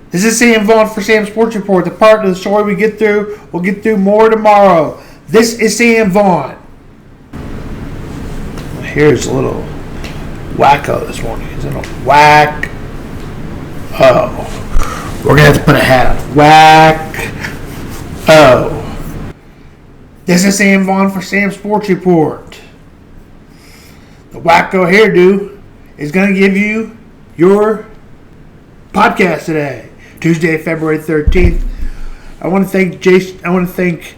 This is Sam Vaughan for Sam Sports Report. The part of the story we get through, we'll get through more tomorrow. This is Sam Vaughan. Here's a little wacko this morning. It's a little whack. Oh, we're going to have to put a hat on. Whack. Oh. This is Sam Vaughan for Sam Sports Report. The wacko hairdo is going to give you your podcast today, Tuesday, February 13th. I want to thank Jason. I want to thank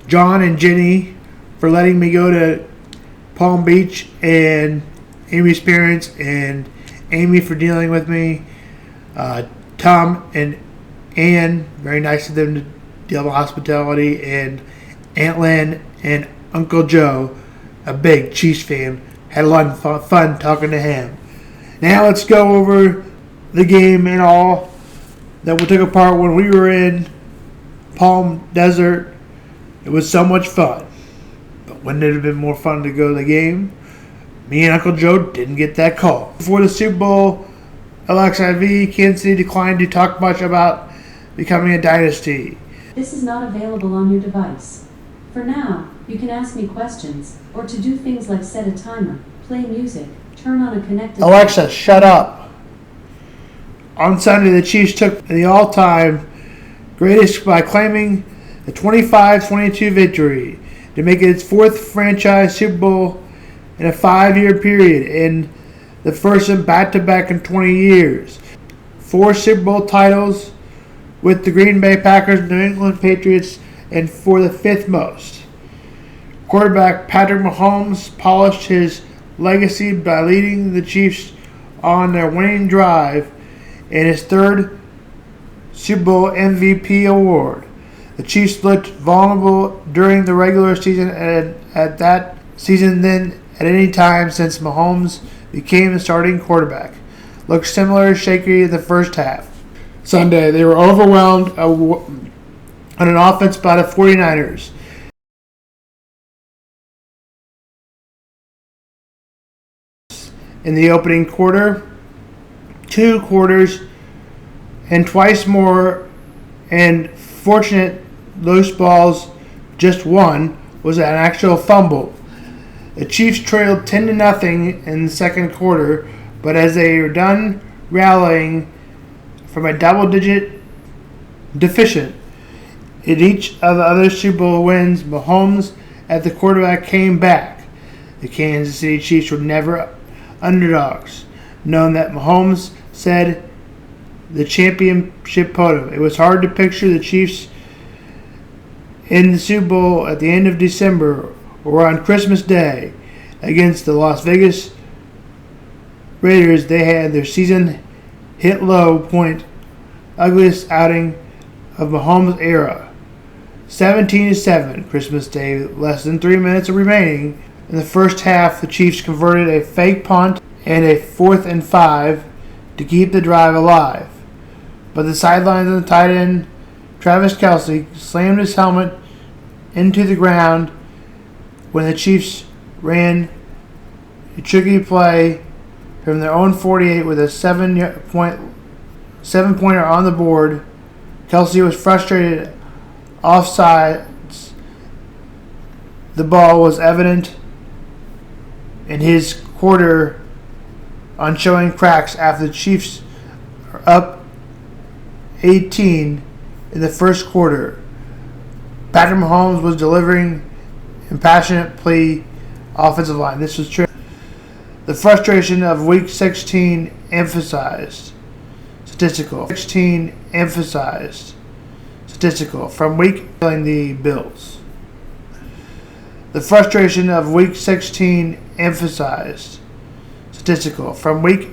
John and Jenny for letting me go to Palm Beach, and Amy's parents and Amy for dealing with me. Tom and Ann, very nice of them to deal with hospitality, and Aunt Lynn and Uncle Joe, a big Chiefs fan. Had a lot of fun talking to him. Now let's go over the game and all that we took apart when we were in Palm Desert. It was so much fun. But wouldn't it have been more fun to go to the game? Me and Uncle Joe didn't get that call. Before the Super Bowl, LXIV, Kansas City declined to talk much about becoming a dynasty. This is not available on your device. For now, you can ask me questions, or to do things like set a timer, play music, turn on a connected... Alexa, shut up. On Sunday, the Chiefs took the all-time greatest by claiming a 25-22 victory to make it its fourth franchise Super Bowl in a 5-year period and the first in back-to-back in 20 years. 4 Super Bowl titles with the Green Bay Packers, New England Patriots, and for the 5th most. Quarterback Patrick Mahomes polished his legacy by leading the Chiefs on their winning drive in his 3rd Super Bowl MVP award. The Chiefs looked vulnerable during the regular season and at that season than at any time since Mahomes became the starting quarterback. Looked similar shaky in the first half. Sunday, they were overwhelmed on an offense by the 49ers. In the opening quarter, 2 quarters, and twice more, and fortunate loose balls, just one, was an actual fumble. The Chiefs trailed 10-0 in the second quarter, but as they were done rallying from a double-digit deficit in each of the other Super Bowl wins, Mahomes at the quarterback came back. The Kansas City Chiefs were never underdogs, knowing that Mahomes said the championship podium. It was hard to picture the Chiefs in the Super Bowl at the end of December or on Christmas Day against the Las Vegas Raiders. They had their season hit low point, ugliest outing of Mahomes' era. 17-7, Christmas Day, less than 3 minutes remaining. In the first half, the Chiefs converted a fake punt and a 4th and 5 to keep the drive alive. But the sidelines and the tight end, Travis Kelce, slammed his helmet into the ground when the Chiefs ran a tricky play from their own 48 with a 7-pointer on the board. Kelce was frustrated. Offsides. The ball was evident in his quarter on showing cracks after the Chiefs are up 18 in the first quarter. Patrick Mahomes was delivering impassionate plea offensive line. This was true. The frustration of Week 16 emphasized. Statistical. 16 emphasized. Statistical. From Week the Bills. The frustration of Week 16 emphasized. Statistical. From Week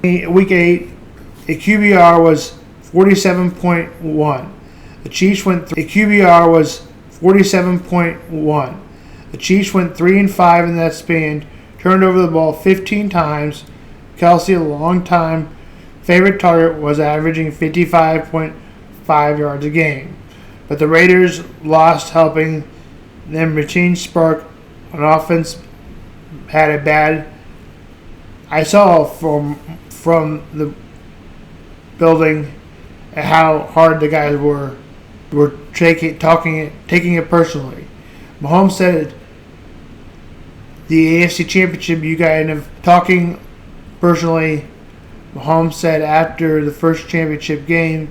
8, a QBR was 47.1. The Chiefs went. A QBR was 47.1. The Chiefs went 3-5 in that span. Turned over the ball 15 times. Kelce, a long-time favorite target, was averaging 55.5 yards a game. But the Raiders lost, helping them retain spark on offense. Had a bad. I saw from the building and how hard the guys were taking it personally. Mahomes said the AFC Championship, you guys end up talking personally. Mahomes said after the first championship game,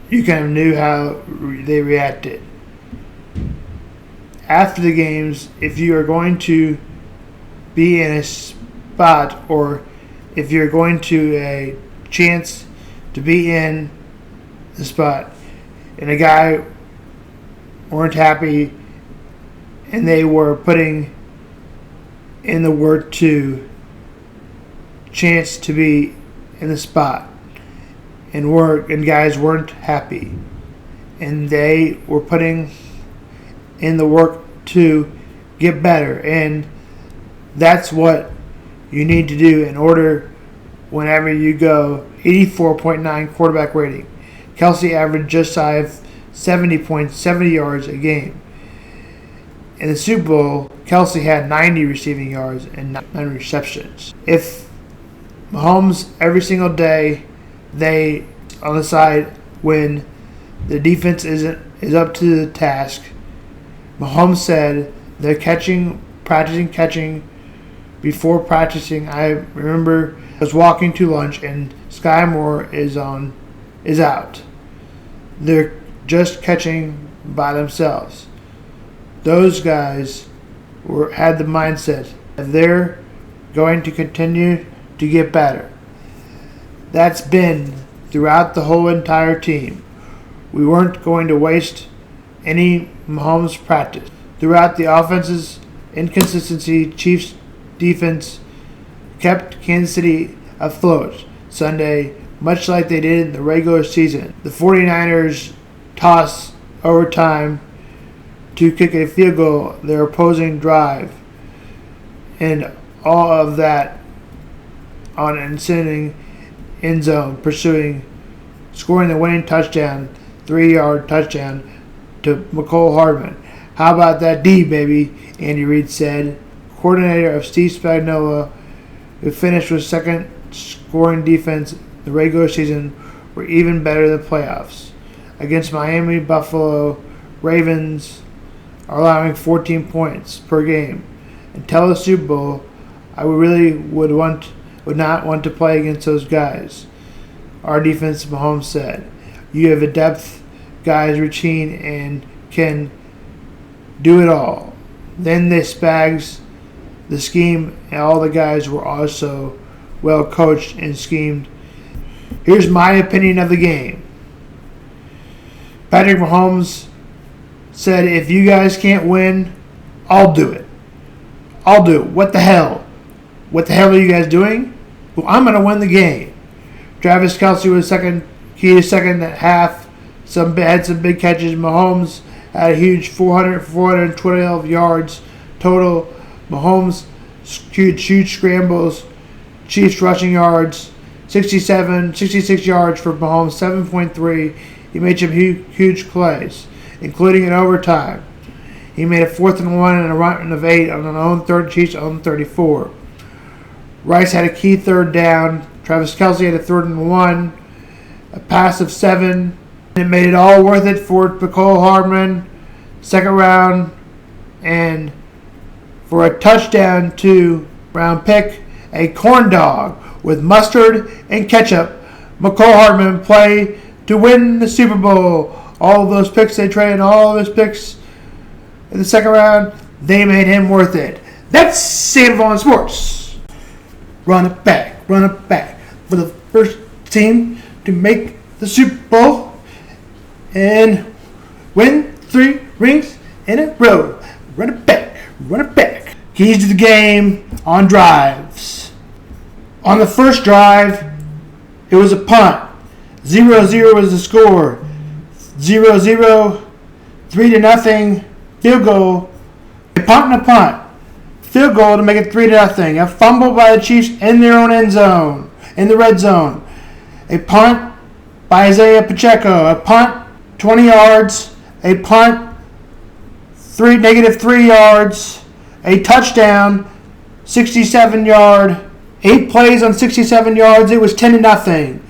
you kind of knew how they reacted. After the games, if you are going to be in a spot or if you're going to a chance to be in the spot and a guy weren't happy and they were putting in the word to chance to be in the spot and guys weren't happy and they were putting in the work to get better, and that's what you need to do in order whenever you go. 84.9 quarterback rating. Kelsey averaged just shy of 70 yards a game. In the Super Bowl, Kelsey had 90 receiving yards and 9 receptions. If Mahomes every single day, they on the side when the defense is up to the task. Mahomes said they're practicing catching before practicing. I remember I was walking to lunch and Sky Moore is out. They're just catching by themselves. Those guys had the mindset that they're going to continue to get better. That's been throughout the whole entire team. We weren't going to waste any Mahomes practice. Throughout the offense's inconsistency, Chiefs defense kept Kansas City afloat Sunday, much like they did in the regular season. The 49ers toss overtime to kick a field goal their opposing drive, and all of that on an ascending end zone, scoring the winning touchdown, 3-yard touchdown to McCole Hardman. How about that D, baby? Andy Reid said. Coordinator of Steve Spagnuolo, who finished with second scoring defense in the regular season, were even better than the playoffs. Against Miami, Buffalo, Ravens are allowing 14 points per game. Until the Super Bowl, I would not want to play against those guys. Our defense, Mahomes said. You have a depth guys routine and can do it all. Then the Spags, the scheme, and all the guys were also well coached and schemed. Here's my opinion of the game. Patrick Mahomes said, if you guys can't win, I'll do it. I'll do it. What the hell? What the hell are you guys doing? Well, I'm going to win the game. Travis Kelce was second at half. Had some big catches. Mahomes had a huge 412 yards total. Mahomes huge scrambles. Chiefs rushing yards, 66 yards for Mahomes, 7.3. He made some huge plays, including in overtime. He made a 4th and 1 and a run of 8 on an own Chiefs own 34. Rice had a key 3rd down. Travis Kelce had a 3rd and 1, a pass of 7. It made it all worth it for McCole Hardman, 2nd round, and for a touchdown 2-round pick, a corn dog with mustard and ketchup. McCole Hardman play to win the Super Bowl. All of those picks they traded, all of those picks in the 2nd round, they made him worth it. That's Sam Vaughan Sports. Run it back for the first team to make the Super Bowl and win 3 rings in a row. Run it back. Keys to the game on drives. On the first drive, it was a punt. 0-0 was the score. 0-0, 3-0, field goal. A punt and a punt. Field goal to make it 3-0. A fumble by the Chiefs in their own end zone, in the red zone. A punt by Isaiah Pacheco. A punt, 20 yards. A punt, -3 yards. A touchdown, 67 yard. 8 plays on 67 yards. It was 10-0.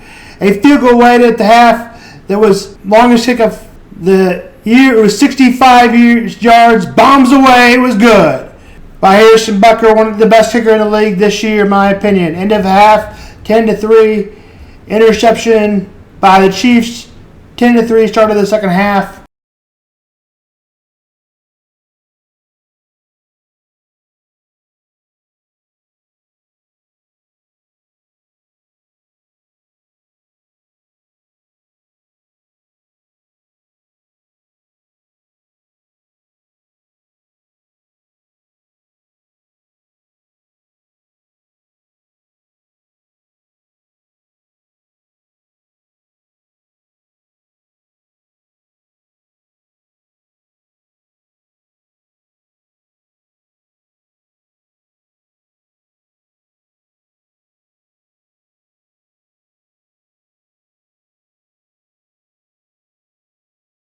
A field goal right at the half that was longest kick of the year. It was 65 yards, bombs away. It was good. By Harrison Butker, one of the best kicker in the league this year, in my opinion. End of half, 10-3. Interception by the Chiefs, 10-3. Start of the second half.